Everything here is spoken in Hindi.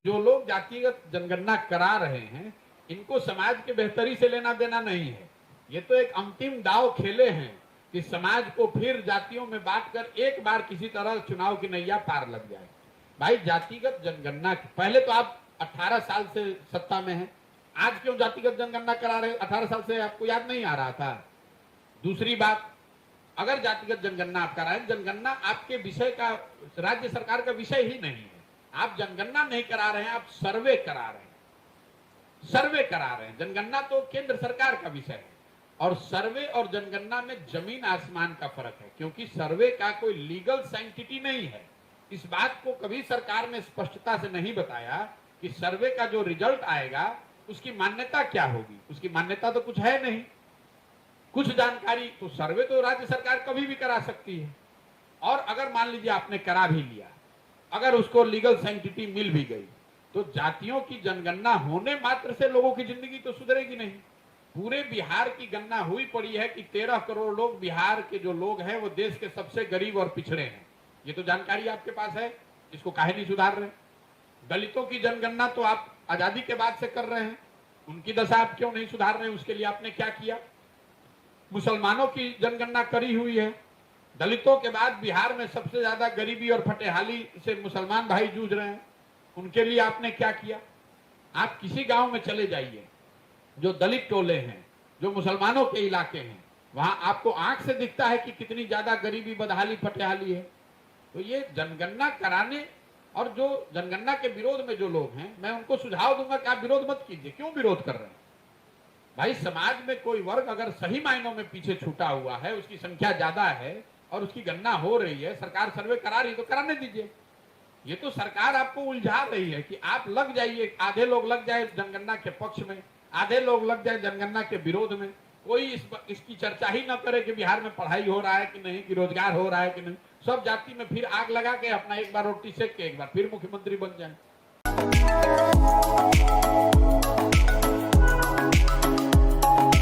जो लोग जातिगत जनगणना करा रहे हैं, इनको समाज के बेहतरी से लेना देना नहीं है। ये तो एक अंतिम दाव खेले हैं कि समाज को फिर जातियों में बांटकर एक बार किसी तरह चुनाव की नैया पार लग जाए। भाई जातिगत जनगणना पहले तो आप 18 साल से सत्ता में हैं, आज क्यों जातिगत जनगणना करा रहे? 18 साल से आपको याद नहीं आ रहा था? दूसरी बात, अगर जातिगत जनगणना आप करा रहे हैं, जनगणना आपके विषय का, राज्य सरकार का विषय ही नहीं है। आप जनगणना नहीं करा रहे हैं, आप सर्वे करा रहे हैं। सर्वे करा रहे हैं। जनगणना तो केंद्र सरकार का विषय है और सर्वे और जनगणना में जमीन आसमान का फर्क है, क्योंकि सर्वे का कोई लीगल सैंक्टिटी नहीं है। इस बात को कभी सरकार ने स्पष्टता से नहीं बताया कि सर्वे का जो रिजल्ट आएगा उसकी मान्यता क्या होगी। उसकी मान्यता तो कुछ है नहीं, कुछ जानकारी। तो सर्वे तो राज्य सरकार कभी भी करा सकती है। और अगर मान लीजिए आपने करा भी लिया, अगर उसको लीगल सैंक्टिटी मिल भी गई, तो जातियों की जनगणना होने मात्र से लोगों की जिंदगी तो सुधरेगी नहीं। पूरे बिहार की गणना हुई पड़ी है कि 13 करोड़ लोग, बिहार के जो लोग हैं वो देश के सबसे गरीब और पिछड़े हैं। ये तो जानकारी आपके पास है, इसको काहे नहीं सुधार रहे? दलितों की जनगणना तो आप आजादी के बाद से कर रहे हैं, उनकी दशा आप क्यों नहीं सुधार रहे? उसके लिए आपने क्या किया? मुसलमानों की जनगणना करी हुई है, दलितों के बाद बिहार में सबसे ज्यादा गरीबी और फटेहाली से मुसलमान भाई जूझ रहे हैं, उनके लिए आपने क्या किया? आप किसी गांव में चले जाइए, जो दलित टोले हैं, जो मुसलमानों के इलाके हैं, वहां आपको आंख से दिखता है कि कितनी ज्यादा गरीबी, बदहाली, फटेहाली है। तो ये जनगणना कराने और जो जनगणना के विरोध में जो लोग हैं, मैं उनको सुझाव दूंगा कि आप विरोध मत कीजिए। क्यों विरोध कर रहे हैं? भाई समाज में कोई वर्ग अगर सही मायनों में पीछे छूटा हुआ है, उसकी संख्या ज्यादा है और उसकी गणना हो रही है, सरकार सर्वे करा रही है, तो कराने दीजिए। ये तो सरकार आपको उलझा रही है कि आप लग जाइए, आधे लोग लग जाए जनगणना के पक्ष में, आधे लोग लग जाए जनगणना के विरोध में। कोई इसकी चर्चा ही ना करे कि बिहार में पढ़ाई हो रहा है कि नहीं, कि रोजगार हो रहा है कि नहीं। सब जाति में फिर आग लगा के अपना एक बार रोटी सेक के एक बार फिर मुख्यमंत्री बन जाए।